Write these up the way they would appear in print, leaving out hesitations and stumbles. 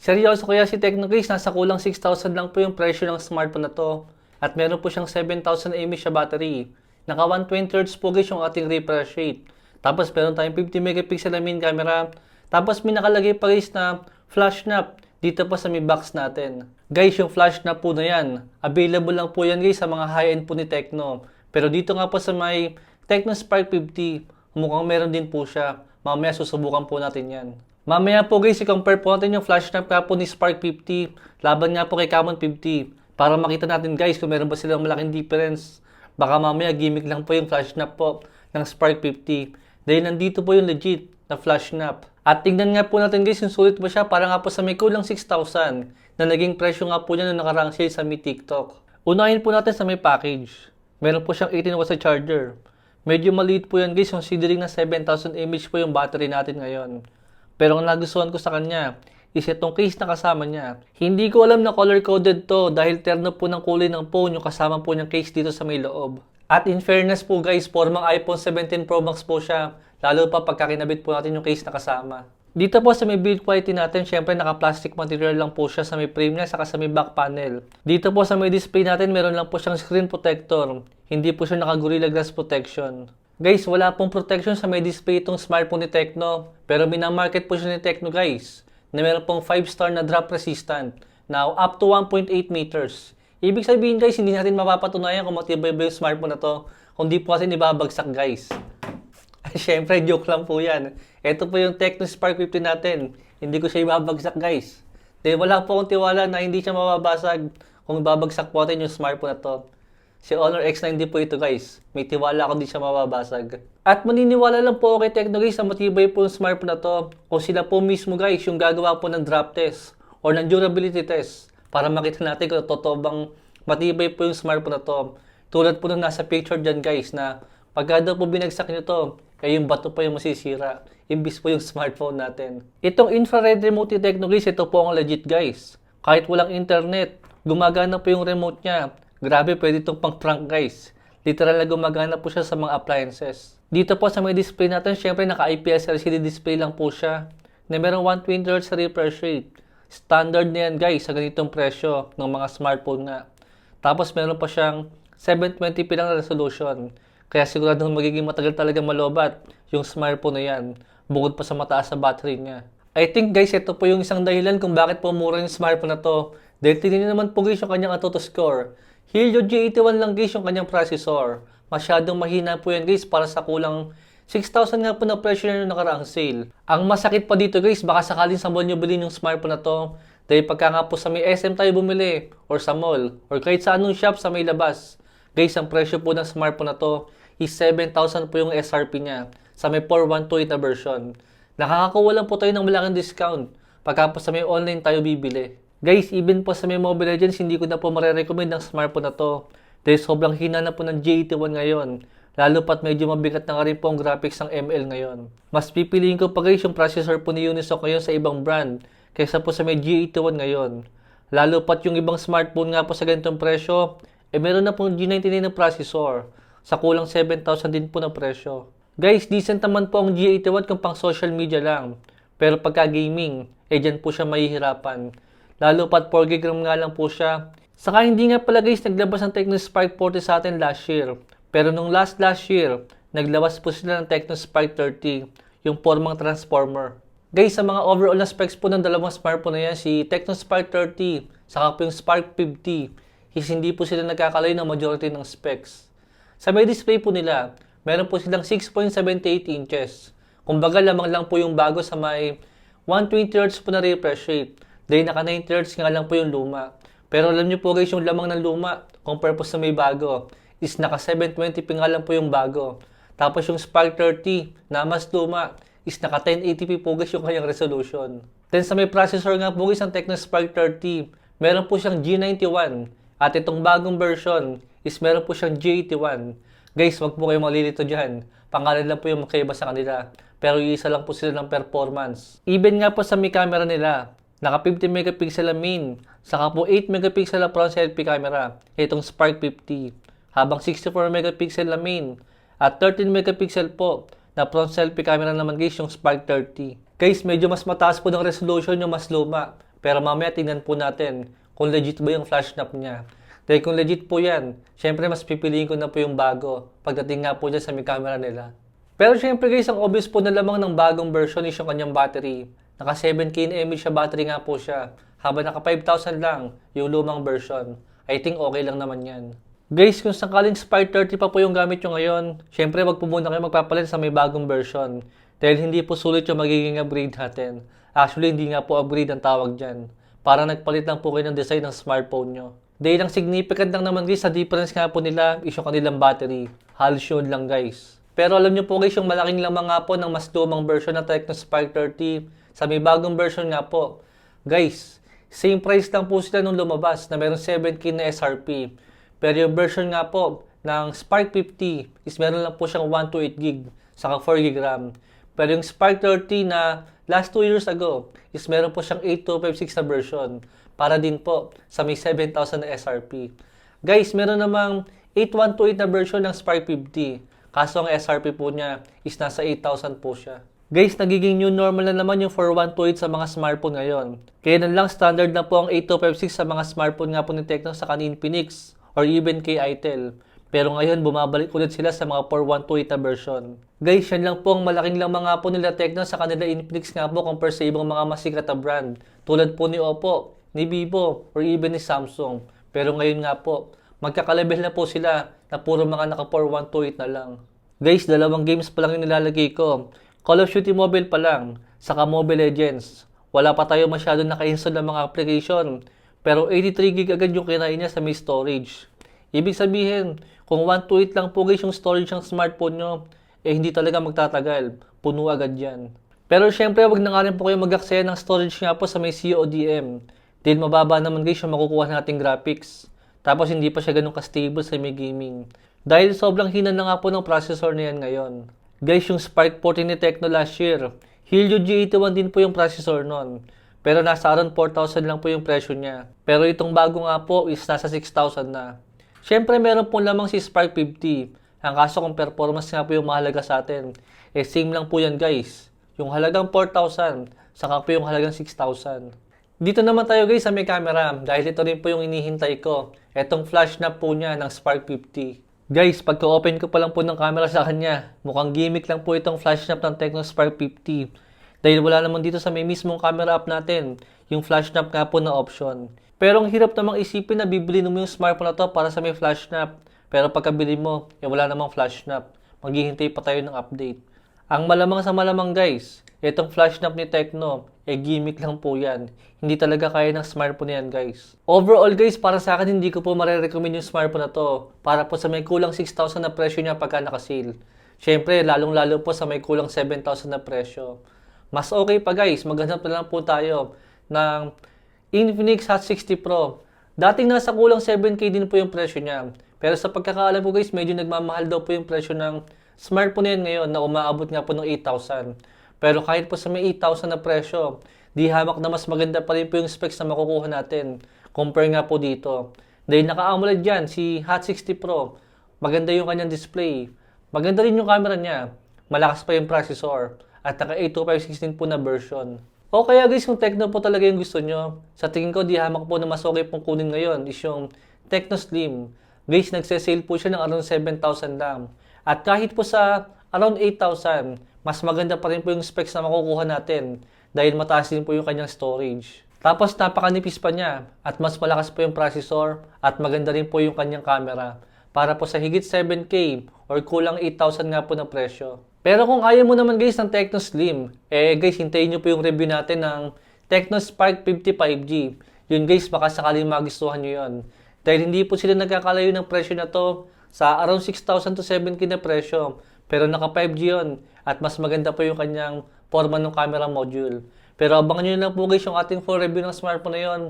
Seryoso kaya si Tecno guys, nasa kulang 6,000 lang po yung presyo ng smartphone na to. At meron po siyang 7,000 mAh siya battery. Naka 120Hz po guys yung ating refresh rate. Tapos meron tayong 50 megapixel na main camera. Tapos may nakalagay pa guys na flash snap dito pa sa may box natin. Guys, yung flash snap po na yan, available lang po yan guys sa mga high-end po ni Tecno. Pero dito nga po sa may Tecno Spark 50, mukhang meron din po siya. Mamaya susubukan po natin yan. Mamaya po guys, i-compare po natin yung flash snap nga po ni Spark 50 laban nga po kay Camon 50 para makita natin guys kung meron ba silang malaking difference. Baka mamaya gimmick lang po yung flash snap po ng Spark 50 dahil nandito po yung legit na flash snap. At tingnan nga po natin guys yung sulit ba siya para nga po sa may kulang 6,000 na naging presyo nga po niya nung nakarang sale sa Mi TikTok. Unahin po natin sa may package. Meron po siyang 18 watts na charger. Medyo maliit po yan guys considering na 7,000 mAh po yung battery natin ngayon. Pero ang nagustuhan ko sa kanya is itong case na kasama niya. Hindi ko alam na color-coded to dahil terno po ng kulay ng phone yung kasama po niyang case dito sa may loob. At in fairness po guys, formang iPhone 17 Pro Max po siya. Lalo pa pagka kinabit po natin yung case na kasama. Dito po sa may build quality natin, syempre naka-plastic material lang po siya sa may frame niya saka sa may back panel. Dito po sa may display natin, meron lang po siyang screen protector. Hindi po siya naka-Gorilla Glass protection. Guys, wala pong protection sa may display itong smartphone ni Tecno. Pero minamarket po siya ni Tecno guys, na meron pong 5-star na drop resistant. Now, up to 1.8 meters. Ibig sabihin guys, hindi natin mapapatunayan kung matibay ba yung smartphone na to. Kung di po kasi ibabagsak guys. Siyempre, joke lang po yan. Ito po yung Tecno Spark 50 natin. Hindi ko siya ibabagsak guys. Dahil wala po akong tiwala na hindi siya mababasag kung ibabagsak po natin yung smartphone na to. Si Honor X9 din po ito guys. May tiwala ako di siya mababasag. At maniniwala lang po ako kay Tecno guys na matibay po yung smartphone na to. Kung sila po mismo guys yung gagawa po ng drop test or ng durability test para makita natin kung totoo bang matibay po yung smartphone na to. Tulad po nung nasa picture dyan guys na pagka daw po binagsak nyo to, kaya yung bato pa yung masisira. Imbis po yung smartphone natin. Itong infrared remote ni Tecno guys, ito po ang legit guys. Kahit walang internet, gumagana po yung remote niya. Grabe, pwede itong pang-prank guys. Literal na gumagana po siya sa mga appliances. Dito po sa may display natin, syempre naka-IPS LCD display lang po siya. Na merong 120Hz sa refresh rate. Standard na yan guys sa ganitong presyo ng mga smartphone nga. Tapos meron pa siyang 720p lang na resolution. Kaya siguradong magiging matagal talaga malobat yung smartphone na yan. Bukod pa sa mataas sa battery niya. I think guys, ito po yung isang dahilan kung bakit po mura yung smartphone na to. Dahil tingnan naman po guys yung kanyang Antutu score. Helio G81 lang guys yung kanyang processor. Masyadong mahina po yan guys para sa kulang 6,000 nga po na presyo na yung nakaraang sale. Ang masakit pa dito guys, baka sakaling sa mall nyo bilhin yung smartphone na to. Dahil pagka nga po sa may SM tayo bumili, or sa mall, or kahit sa anong shop sa may labas. Guys, ang presyo po ng smartphone na to is 7,000 po yung SRP niya sa may 4128 na version. Nakakakuha lang po tayo ng malaking discount pagka po sa may online tayo bibili. Guys, even po sa may Mobile Legends, hindi ko na po marirecommend ng smartphone na to. Dahil sobrang hina na po ng G81 ngayon. Lalo pat medyo mabigat na nga rin po ang graphics ng ML ngayon. Mas pipiliin ko pa guys yung processor po ni Unisoc ngayon sa ibang brand kaysa po sa may G81 ngayon. Lalo pat yung ibang smartphone nga po sa ganitong presyo, meron na pong G99 na processor. Sa kulang 7,000 din po na presyo. Guys, decent naman po ang G81 kung pang social media lang. Pero pagka gaming, dyan po siya mahihirapan. Lalo pat 4GB RAM nga lang po siya. Saka hindi nga pala guys naglabas ng Tecno Spark 40 sa atin last year. Pero nung last year, naglabas po sila ng Tecno Spark 30, yung formang transformer. Guys, sa mga overall na specs po ng dalawang smartphone na yan, si Tecno Spark 30, saka po yung Spark 50, is hindi po sila nagkakalayo ng majority ng specs. Sa may display po nila, meron po silang 6.78 inches. Kumbaga lamang lang po yung bago sa may 120Hz po na refresh rate. Dahil naka 90Hz nga lang po yung luma. Pero alam nyo po guys, yung lamang ng luma, compare po sa may bago, is naka 720p nga lang po yung bago. Tapos yung Spark 30 na mas luma, is naka 1080p po guys yung kanyang resolution. Then sa may processor nga po guys, ang Tecno Spark 30, meron po siyang G91. At itong bagong version, is meron po siyang G81. Guys, wag po kayong malilito dyan. Pangalan lang po yung magkaiba sa kanila. Pero isa lang po sila ng performance. Even nga po sa may camera nila, naka 50 megapixel na main, saka po 8 megapixel na front selfie camera, itong Spark 50. Habang 64 megapixel na main, at 13 megapixel po na front selfie camera naman guys yung Spark 30. Guys, medyo mas mataas po ng resolution yung mas luma. Pero mamaya tingnan po natin kung legit ba yung flash snap niya. Dahil kung legit po yan, syempre mas pipiliin ko na po yung bago pagdating nga po dyan sa may camera nila. Pero syempre guys, ang obvious po na lamang ng bagong version is yung kanyang battery. Naka 7K na mAh siya battery nga po siya. Habang naka 5,000 lang yung lumang version. I think okay lang naman yan. Guys, kung sakaling Spark 30 pa po yung gamit nyo ngayon, syempre wag po muna kayo magpapalit sa may bagong version. Dahil hindi po sulit yung magiging upgrade natin. Actually, hindi nga po upgrade ang tawag dyan. Parang nagpalit lang po kayo ng design ng smartphone nyo. Dahil ang significant lang naman guys sa difference nga po nila is yung kanilang battery. Halos yun lang guys. Pero alam nyo po guys, yung malaking lamang nga po ng mas lumang version ng Tecno Spark 30 sa may bagong version nga po. Guys, same price lang po sila nung lumabas na meron 7K na SRP. Pero yung version nga po ng Spark 50 is meron lang po siyang 128GB saka 4GB RAM. Pero yung Spark 30 na last 2 years ago is meron po siyang 8256 na version para din po sa may 7,000 na SRP. Guys, meron namang 8128 na version ng Spark 50. Kaso ang SRP po niya is nasa 8,000 po siya. Guys, nagiging new normal na naman yung 4128 sa mga smartphone ngayon. Kaya na lang standard na po ang 8256 sa mga smartphone nga po ni Tecno sa kanin Infinix or even kay Itel. Pero ngayon, bumabalik ulit sila sa mga 4128 na version. Guys, yan lang po ang malaking lang mga po nila Tecno sa kanila Infinix nga po compare sa ibang mga masikat na brand. Tulad po ni Oppo, ni Vivo, or even ni Samsung. Pero ngayon nga po, magkakalabel na po sila na puro mga naka 4128 na lang. Guys, dalawang games pa lang yung nilalagay ko. Call of Duty Mobile pa lang, saka Mobile Legends. Wala pa tayo masyadong naka-install ng mga application. Pero 83GB agad yung kinain niya sa may storage. Ibig sabihin, kung 128 lang po guys yung storage ng smartphone nyo, hindi talaga magtatagal. Puno agad yan. Pero syempre, wag na nga rin po kayo mag-aksaya ng storage nga po sa may CODM. Dahil mababa naman guys yung makukuha nating graphics. Tapos hindi pa siya ganun ka-stable sa may gaming. Dahil sobrang hina na nga po ng processor na yan ngayon. Guys, yung Spark 40 ni Tecno last year, Helio G81 din po yung processor nun. Pero nasa around 4,000 lang po yung presyo niya. Pero itong bago nga po is nasa 6,000 na. Syempre meron po lamang si Spark 50. Ang kaso kung performance nga po yung mahalaga sa atin, same lang po yan guys. Yung halagang 4,000, saka po yung halagang 6,000. Dito naman tayo guys sa may camera dahil ito rin po yung inihintay ko. Etong flash na po niya ng Spark 50. Guys, pagka-open ko pa lang po ng camera sa kanya, mukhang gimmick lang po itong flash snap ng Tecno Spark 50. Dahil wala naman dito sa may mismong camera app natin, yung flash snap nga po na option. Pero ang hirap namang isipin na bibili mo yung smartphone na to para sa may flash snap. Pero pagkabili mo, wala namang flash snap. Maghihintay pa tayo ng update. Ang malamang sa malamang guys, itong flash snap ni Tecno, gimmick lang po yan. Hindi talaga kaya ng smartphone yan guys. Overall guys, para sa akin hindi ko po marirecommend yung smartphone na to para po sa may kulang 6,000 na presyo niya pagka naka-sale. Syempre, lalong-lalo po sa may kulang 7,000 na presyo. Mas okay pa guys, maghanap na lang po tayo ng Infinix Hot 60 Pro. Dating nasa kulang 7K din po yung presyo niya. Pero sa pagkakaalam ko guys, medyo nagmamahal daw po yung presyo ng smartphone na yan ngayon na umaabot nga po ng 8,000. Pero kahit po sa may 8,000 na presyo, di hamak na mas maganda pa rin po yung specs na makukuha natin. Compare nga po dito. Dahil naka-AMOLED dyan, si Hot 60 Pro. Maganda yung kanyang display. Maganda rin yung camera niya. Malakas pa yung processor. At naka 8256 po na version. O kaya guys, kung Tecno po talaga yung gusto nyo, sa tingin ko di hamak po na mas okay pong kunin ngayon is yung Tecno Slim. Guys, nagse-sale po siya ng around 7,000 lang. At kahit po sa around 8,000, mas maganda pa rin po yung specs na makukuha natin dahil mataas din po yung kanyang storage. Tapos napakanipis pa niya at mas malakas po yung processor at maganda rin po yung kanyang camera para po sa higit 7K or kulang 8,000 nga po na presyo. Pero kung ayaw mo naman guys ng Tecno Slim, guys hintayin nyo po yung review natin ng Tecno Spark 50 5G. Yun guys, baka sakaling magustuhan nyo yun. Dahil hindi po sila nagkakalayo ng presyo na to sa around 6,000 to 7K na presyo. Pero naka 5G yun at mas maganda po yung kanyang forma ng camera module. Pero abangan nyo lang po guys yung ating full review ng smartphone na yun.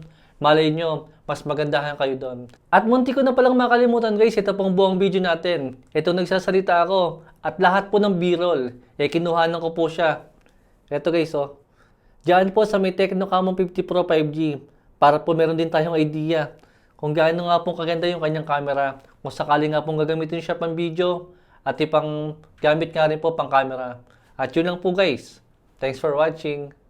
Malay nyo, mas magandahan kayo doon. At munti ko na palang makalimutan guys, ito pong buong video natin. Ito nagsasalita ako at lahat po ng B-roll, kinuhanan ko po siya. Ito guys oh. Diyan po sa may Tecno Camon 50 Pro 5G para po meron din tayong idea kung gaano nga pong kaganda yung kanyang camera. Kung sakali nga pong gagamitin siya pang video, at ipang gamit nga rin po pang camera. At yun lang po guys. Thanks for watching.